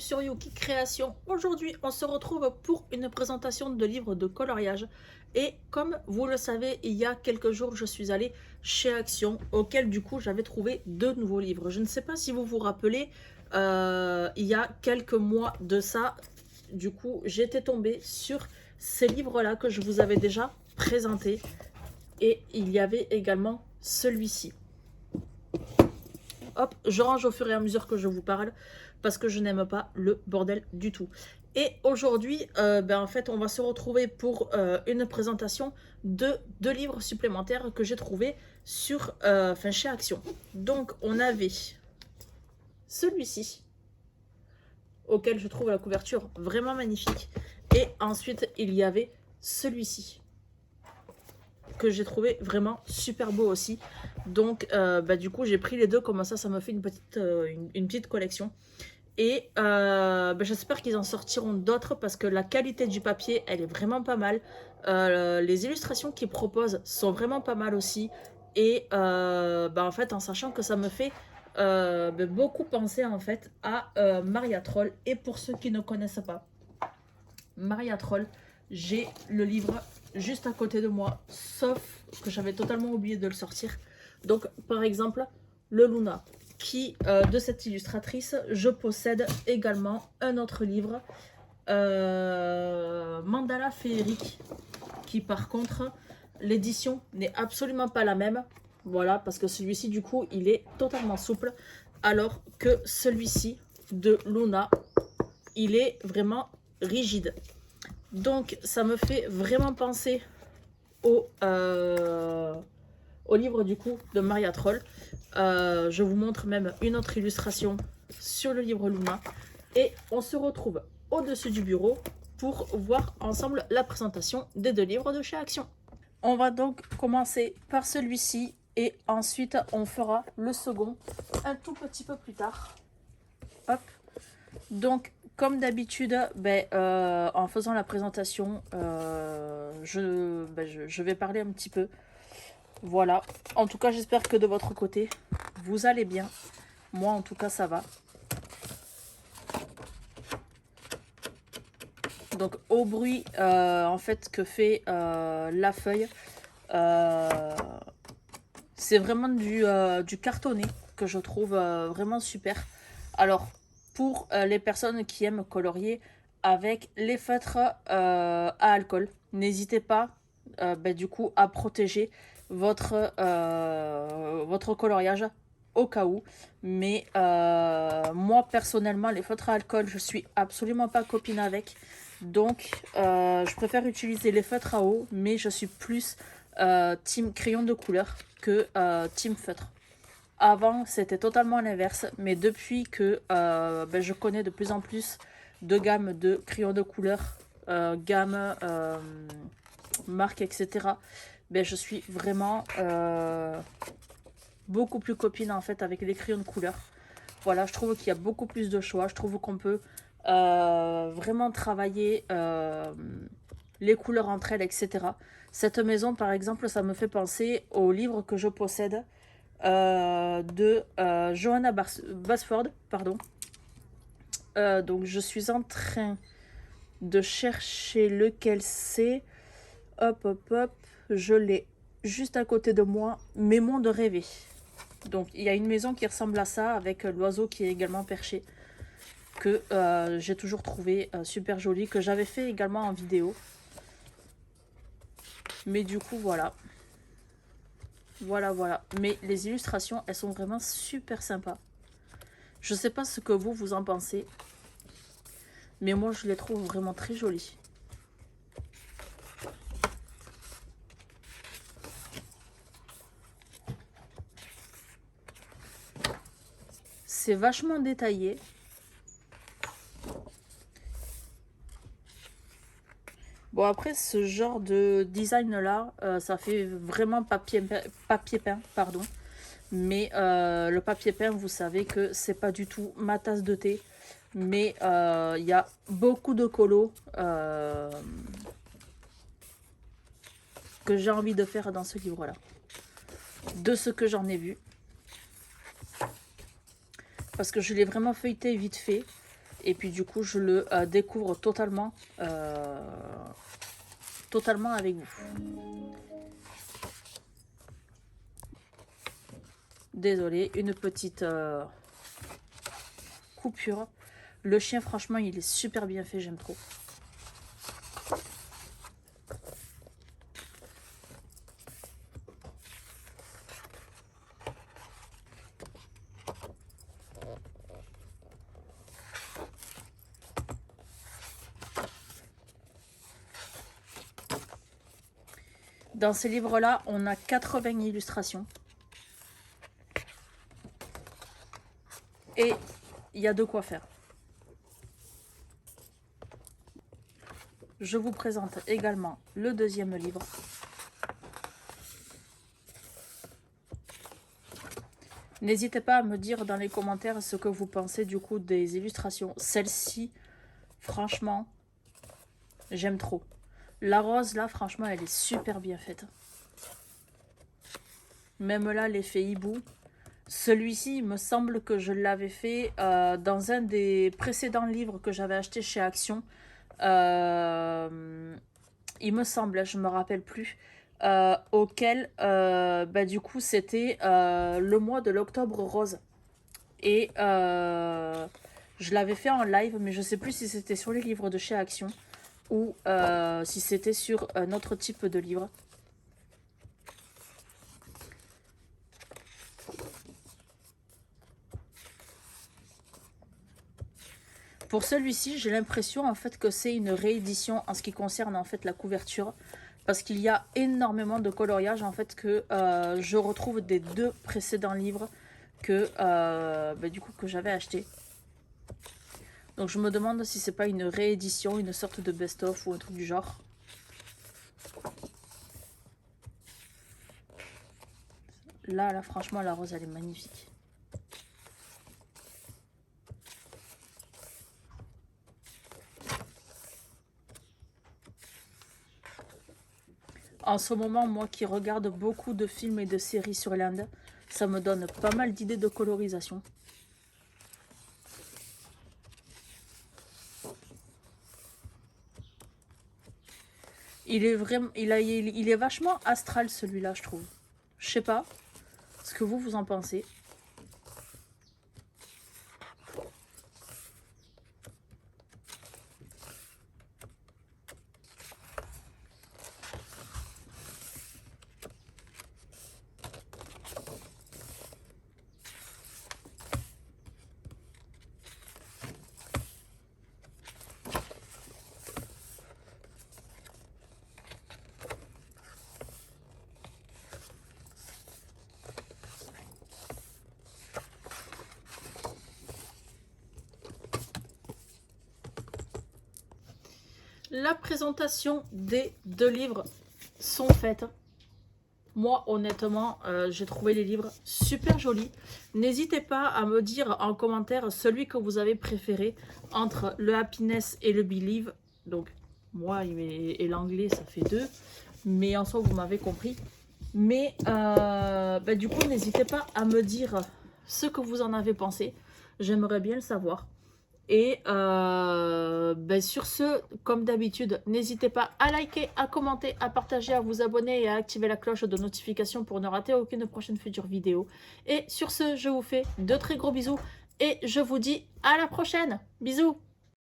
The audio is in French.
sur Yuki Création. Aujourd'hui, on se retrouve pour une présentation de livres de coloriage. Et comme vous le savez, il y a quelques jours, je suis allée chez Action, auquel du coup, j'avais trouvé deux nouveaux livres. Je ne sais pas si vous vous rappelez, il y a quelques mois de ça, du coup, j'étais tombée sur ces livres-là que je vous avais déjà présentés. Et il y avait également celui-ci. Hop, je range au fur et à mesure que je vous parle parce que je n'aime pas le bordel du tout. Et aujourd'hui, en fait, on va se retrouver pour une présentation de deux livres supplémentaires que j'ai trouvés sur, chez Action. Donc, on avait celui-ci, auquel je trouve la couverture vraiment magnifique. Et ensuite, il y avait celui-ci, que j'ai trouvé vraiment super beau aussi. Donc du coup j'ai pris les deux, comme ça me fait une petite collection. Et j'espère qu'ils en sortiront d'autres parce que la qualité du papier elle est vraiment pas mal. Les illustrations qu'ils proposent sont vraiment pas mal aussi. Et en fait, en sachant que ça me fait beaucoup penser en fait à Maria Troll. Et pour ceux qui ne connaissent pas Maria Troll, j'ai le livre juste à côté de moi, sauf que j'avais totalement oublié de le sortir. Donc, par exemple, le Luna, qui, de cette illustratrice, je possède également un autre livre, Mandala féerique, qui par contre, l'édition n'est absolument pas la même. Voilà, parce que celui-ci, du coup, il est totalement souple, alors que celui-ci de Luna, il est vraiment rigide. Donc ça me fait vraiment penser au livre du coup de Maria Troll. Je vous montre même une autre illustration sur le livre Luna. Et on se retrouve au-dessus du bureau pour voir ensemble la présentation des deux livres de chez Action. On va donc commencer par celui-ci et ensuite on fera le second un tout petit peu plus tard. Hop. Donc, comme d'habitude, en faisant la présentation, je vais parler un petit peu. Voilà. En tout cas, j'espère que de votre côté, vous allez bien. Moi, en tout cas, ça va. Donc, au bruit, en fait, que fait la feuille, c'est vraiment du cartonné que je trouve vraiment super. Alors, pour les personnes qui aiment colorier avec les feutres à alcool, n'hésitez pas du coup à protéger votre coloriage au cas où. Mais moi personnellement, les feutres à alcool, je suis absolument pas copine avec. Donc je préfère utiliser les feutres à eau, mais je suis plus team crayon de couleur que team feutre. Avant, c'était totalement l'inverse, mais depuis que je connais de plus en plus de gammes de crayons de couleur, gamme, marque, etc., je suis vraiment beaucoup plus copine en fait avec les crayons de couleur. Voilà, je trouve qu'il y a beaucoup plus de choix. Je trouve qu'on peut vraiment travailler les couleurs entre elles, etc. Cette maison, par exemple, ça me fait penser au livre que je possède de Johanna Basford, pardon. Donc je suis en train de chercher lequel c'est. Hop, hop, hop. Je l'ai juste à côté de moi. Maison de rêver. Donc il y a une maison qui ressemble à ça avec l'oiseau qui est également perché. Que j'ai toujours trouvé super joli. Que j'avais fait également en vidéo. Mais du coup, voilà. Voilà. Mais les illustrations, elles sont vraiment super sympas. Je sais pas ce que vous en pensez. Mais moi, je les trouve vraiment très jolies. C'est vachement détaillé. Bon, après, ce genre de design-là, ça fait vraiment papier peint, pardon. Mais le papier peint, vous savez que c'est pas du tout ma tasse de thé. Mais il y a beaucoup de colos que j'ai envie de faire dans ce livre-là. De ce que j'en ai vu. Parce que je l'ai vraiment feuilleté vite fait. Et puis du coup, je le découvre totalement, totalement avec vous. Désolée, une petite coupure. Le chien, franchement, il est super bien fait, j'aime trop. Dans ces livres-là, on a 80 illustrations. Et il y a de quoi faire. Je vous présente également le deuxième livre. N'hésitez pas à me dire dans les commentaires ce que vous pensez du coup des illustrations. Celle-ci, franchement, j'aime trop. La rose, là, franchement, elle est super bien faite. Même là, l'effet hibou. Celui-ci, il me semble que je l'avais fait dans un des précédents livres que j'avais acheté chez Action. Il me semble, je me rappelle plus. Auquel, du coup, c'était le mois de l'octobre rose. Et je l'avais fait en live, mais je sais plus si c'était sur les livres de chez Action ou si c'était sur un autre type de livre. Pour celui-ci, j'ai l'impression en fait que c'est une réédition en ce qui concerne en fait la couverture, parce qu'il y a énormément de coloriage en fait que je retrouve des deux précédents livres que du coup que j'avais acheté. Donc je me demande si c'est pas une réédition, une sorte de best-of ou un truc du genre. Là franchement la rose elle est magnifique. En ce moment, moi qui regarde beaucoup de films et de séries sur l'Inde, ça me donne pas mal d'idées de colorisation. Il est vraiment, il est vachement astral celui-là, je trouve. Je sais pas ce que vous en pensez. La présentation des deux livres sont faites. Moi, honnêtement, j'ai trouvé les livres super jolis. N'hésitez pas à me dire en commentaire celui que vous avez préféré entre le Happiness et le Believe. Donc, moi et l'anglais, ça fait 2. Mais en soi, vous m'avez compris. Mais du coup, n'hésitez pas à me dire ce que vous en avez pensé. J'aimerais bien le savoir. Et sur ce, comme d'habitude, n'hésitez pas à liker, à commenter, à partager, à vous abonner et à activer la cloche de notification pour ne rater aucune prochaine future vidéo. Et sur ce, je vous fais de très gros bisous et je vous dis à la prochaine. Bisous!